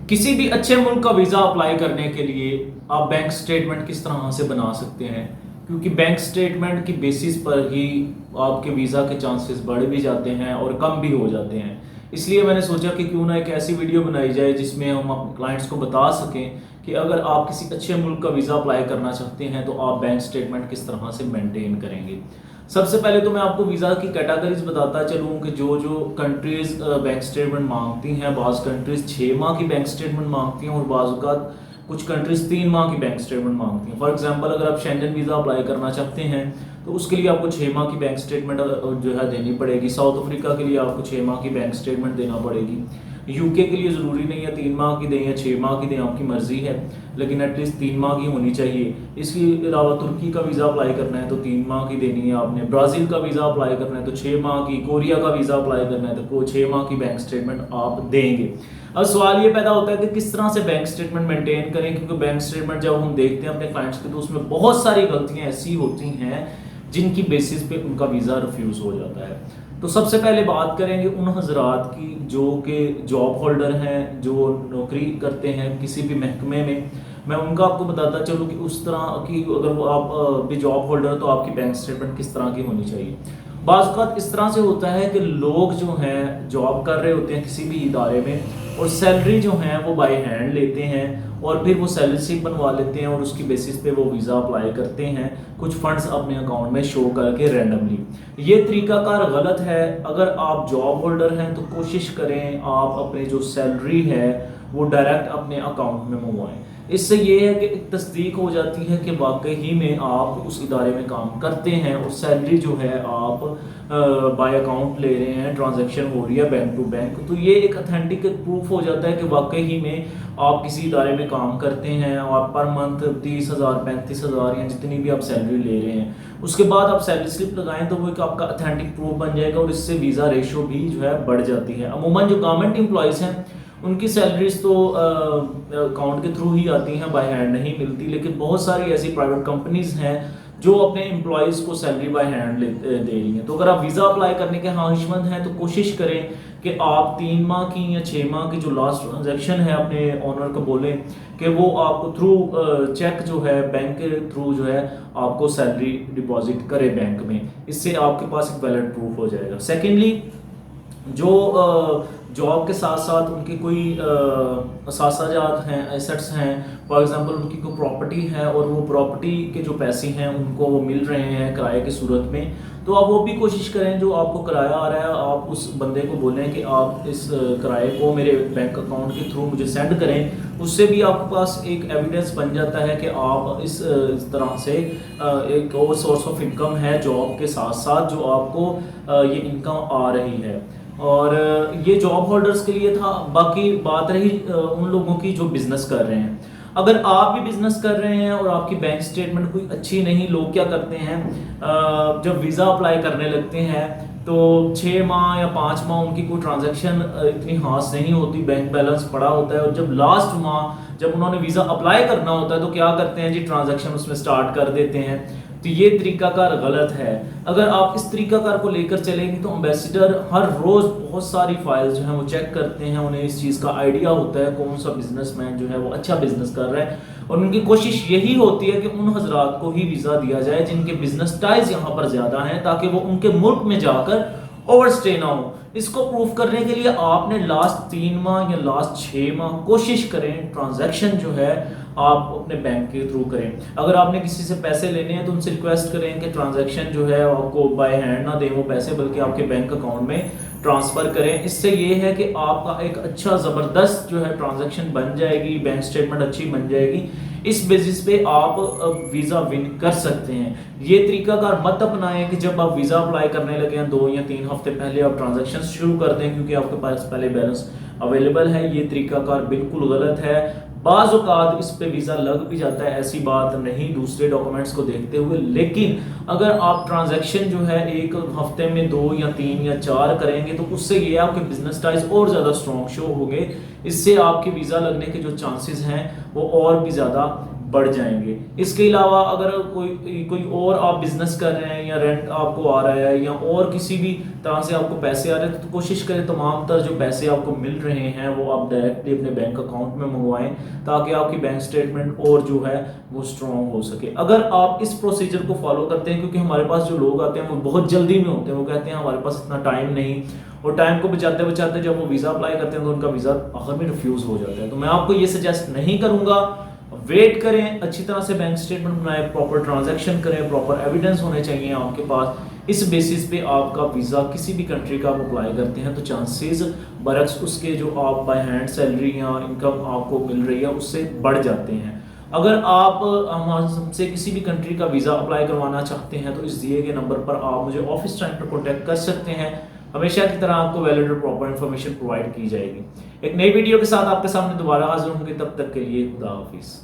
किसी भी अच्छे मुल्क का वीज़ा अप्लाई करने के लिए आप बैंक स्टेटमेंट किस तरह से बना सकते हैं, क्योंकि बैंक स्टेटमेंट की बेसिस पर ही आपके वीज़ा के चांसेस बढ़ भी जाते हैं और कम भी हो जाते हैं। इसलिए मैंने सोचा कि क्यों ना एक ऐसी वीडियो बनाई जाए जिसमें हम अपने क्लाइंट्स को बता सकें कि अगर आप किसी अच्छे मुल्क का वीज़ा अप्लाई करना चाहते हैं तो आप बैंक स्टेटमेंट किस तरह से मेंटेन करेंगे। सबसे पहले तो मैं आपको वीज़ा की कैटेगरीज बताता चलूँ कि जो जो कंट्रीज़ बैंक स्टेटमेंट मांगती हैं, बाज़ कंट्रीज़ 6 माह की बैंक स्टेटमेंट मांगती हैं और बाज़ औक़ात कुछ कंट्रीज़ 3 माह की बैंक स्टेटमेंट मांगती हैं। फॉर एग्जांपल अगर आप शेंजन वीज़ा अप्लाई करना चाहते हैं तो उसके लिए आपको 6 माह की बैंक स्टेटमेंट जो है देनी पड़ेगी। साउथ अफ्रीका के लिए आपको 6 माह की बैंक स्टेटमेंट देना पड़ेगी। यूके के लिए ज़रूरी नहीं है 3 माह की दें या 6 माह की दें, आपकी मर्ज़ी है, लेकिन एटलीस्ट 3 माह की होनी चाहिए। इसके अलावा तुर्की का वीज़ा अप्लाई करना है तो 3 माह की देनी है आपने। ब्राज़ील का वीज़ा अप्लाई करना है तो 6 माह की। कोरिया का वीज़ा अप्लाई करना है तो 6 माह की बैंक स्टेटमेंट आप देंगे। अब सवाल ये पैदा होता है कि किस तरह से बैंक स्टेटमेंट मेंटेन करें, क्योंकि बैंक स्टेटमेंट जब हम देखते हैं अपने क्लाइंट्स के तो उसमें बहुत सारी गलतियाँ ऐसी होती हैं जिनकी बेसिस पे उनका वीज़ा रिफ्यूज़ हो जाता है। तो सबसे पहले बात करेंगे उन हजरात की जो कि जॉब होल्डर हैं, जो नौकरी करते हैं किसी भी महकमे में। मैं उनका आपको बताता चलूँ कि उस तरह की अगर वो आप भी जॉब होल्डर तो आपकी बैंक स्टेटमेंट किस तरह की होनी चाहिए। बाज़ औक़ात इस तरह से होता है कि लोग जो हैं जॉब कर रहे होते हैं किसी भी इदारे में और सैलरी जो है वो बाय हैंड लेते हैं और फिर वो सैलरी स्लिप बनवा लेते हैं और उसकी बेसिस पे वो वीज़ा अप्लाई करते हैं, कुछ फंड्स अपने अकाउंट में शो करके रैंडमली। ये तरीकाकार गलत है। अगर आप जॉब होल्डर हैं तो कोशिश करें आप अपने जो सैलरी है वो डायरेक्ट अपने अकाउंट में मंगवाएं। इससे ये है कि एक तस्दीक हो जाती है कि वाकई ही में आप उस इदारे में काम करते हैं और सैलरी जो है आप बाय अकाउंट ले रहे हैं, ट्रांजैक्शन हो रही है बैंक टू बैंक। तो ये एक अथेंटिक प्रूफ हो जाता है कि वाकई ही में आप किसी इदारे में काम करते हैं और पर मंथ 30,000 35,000 या जितनी भी आप सैलरी ले रहे हैं, उसके बाद आप सैलरी स्लिप लगाएं तो वो एक आपका अथेंटिक प्रूफ बन जाएगा और इससे वीज़ा रेशो भी जो है बढ़ जाती है। अमूमन जो गवर्नमेंट एम्प्लॉयज़ हैं उनकी सैलरीज तो अकाउंट के थ्रू ही आती हैं, बाय हैंड नहीं मिलती। लेकिन बहुत सारी ऐसी प्राइवेट कंपनीज हैं जो अपने एम्प्लॉयज़ को सैलरी बाय हैंड दे रही हैं। तो अगर आप वीज़ा अप्लाई करने के ख्वाहिशमंद हैं तो कोशिश करें कि आप 3 माह की या 6 माह की जो लास्ट ट्रांजैक्शन है अपने ओनर को बोलें कि वो आपको थ्रू चेक जो है बैंक के थ्रू जो है आपको सैलरी डिपॉजिट करे बैंक में। इससे आपके पास एक वैलिड प्रूफ हो जाएगा। सेकेंडली, जो जॉब के साथ साथ उनके कोई असासाजात हैं, एसेट्स हैं, फॉर एग्जांपल उनकी कोई प्रॉपर्टी है और वो प्रॉपर्टी के जो पैसे हैं उनको वो मिल रहे हैं किराए की सूरत में, तो आप वो भी कोशिश करें जो आपको किराया आ रहा है आप उस बंदे को बोलें कि आप इस किराए को मेरे बैंक अकाउंट के थ्रू मुझे सेंड करें। उससे भी आपके पास एक एविडेंस बन जाता है कि आप इस तरह से एक और सोर्स ऑफ इनकम है जॉब के साथ साथ जो आपको ये इनकम आ रही है। और ये जॉब होल्डर्स के लिए था। बाकी बात रही उन लोगों की जो बिजनेस कर रहे हैं। अगर आप भी बिजनेस कर रहे हैं और आपकी बैंक स्टेटमेंट कोई अच्छी नहीं, लोग क्या करते हैं जब वीज़ा अप्लाई करने लगते हैं तो 6 माह या 5 माह उनकी कोई ट्रांजैक्शन इतनी खास नहीं होती, बैंक बैलेंस पड़ा होता है और जब लास्ट माह जब उन्होंने वीज़ा अप्लाई करना होता है तो क्या करते हैं जी, ट्रांजैक्शन उसमें स्टार्ट कर देते हैं। तो ये तरीकाकार गलत है। अगर आप इस तरीकाकार को लेकर चलेंगे तो एम्बेसडर हर रोज़ बहुत सारी फाइल्स जो हैं वो चेक करते हैं, उन्हें इस चीज़ का आइडिया होता है कौन सा बिजनेसमैन जो है वो अच्छा बिजनेस कर रहा है और उनकी कोशिश यही होती है कि उन हजरात को ही वीज़ा दिया जाए जिनके बिजनेस टाइज यहाँ पर ज़्यादा हैं, ताकि वो उनके मुल्क में जाकर ओवरस्टे ना हो। इसको प्रूफ करने के लिए आपने लास्ट 3 माह या लास्ट 6 माह कोशिश करें ट्रांजैक्शन जो है आप अपने बैंक के थ्रू करें। अगर आपने किसी से पैसे लेने हैं तो उनसे रिक्वेस्ट करें कि ट्रांजैक्शन जो है आपको बाय हैंड ना दें वो पैसे, बल्कि आपके बैंक अकाउंट में ट्रांसफ़र करें। इससे ये है कि आपका एक अच्छा ज़बरदस्त जो है ट्रांजैक्शन बन जाएगी, बैंक स्टेटमेंट अच्छी बन जाएगी। इस बेसिस पे आप वीज़ा विन कर सकते हैं। ये तरीकाकार मत अपनाएं कि जब आप वीज़ा अप्लाई करने लगे हैं 2 या 3 हफ्ते पहले आप ट्रांजैक्शन शुरू कर दें क्योंकि आपके पास पहले बैलेंस अवेलेबल है। ये तरीकाकार बिल्कुल गलत है। बाज़ औक़ात इस पे वीज़ा लग भी जाता है, ऐसी बात नहीं दूसरे डॉक्यूमेंट्स को देखते हुए, लेकिन अगर आप ट्रांजैक्शन जो है एक हफ्ते में 2 या 3 या 4 करेंगे तो उससे ये आपके बिजनेस टाइज और ज़्यादा स्ट्रॉन्ग शो होंगे। इससे आपके वीज़ा लगने के जो चांसेस हैं वो और भी ज़्यादा बढ़ जाएंगे। इसके अलावा अगर कोई कोई और आप बिजनेस कर रहे हैं या रेंट आपको आ रहा है या और किसी भी तरह से आपको पैसे आ रहे हैं, तो कोशिश करें तमाम तर जो पैसे आपको मिल रहे हैं वो आप डायरेक्टली अपने बैंक अकाउंट में मंगवाएं, ताकि आपकी बैंक स्टेटमेंट और जो है वो स्ट्रॉन्ग हो सके। अगर आप इस प्रोसीजर को फॉलो करते हैं, क्योंकि हमारे पास जो लोग आते हैं वो बहुत जल्दी में होते हैं, वो कहते हैं हमारे पास इतना टाइम नहीं, और टाइम को बचाते बचाते जब वो वीज़ा अप्लाई करते हैं तो उनका वीज़ा आखिर में रिफ्यूज़ हो जाता है। तो मैं आपको ये सजेस्ट नहीं करूंगा। वेट करें, अच्छी तरह से बैंक स्टेटमेंट बनाएं, प्रॉपर ट्रांजैक्शन करें, प्रॉपर एविडेंस होने चाहिए आपके पास। इस बेसिस पे आपका वीज़ा किसी भी कंट्री का आप अप्लाई करते हैं तो चांसेस बरक्स उसके जो आप बाय हैंड सैलरी या इनकम आपको मिल रही है उससे बढ़ जाते हैं। अगर आप हमसे किसी भी कंट्री का वीज़ा अप्लाई करवाना चाहते हैं तो इस दिए गए नंबर पर आप मुझे ऑफिस टाइम पर कॉन्टैक्ट कर सकते हैं। हमेशा की तरह आपको वैलिड और प्रॉपर इन्फॉर्मेशन प्रोवाइड की जाएगी। एक नई वीडियो के साथ आपके सामने दोबारा हाजिर होंगे, तब तक के लिए खुदा हाफिज़।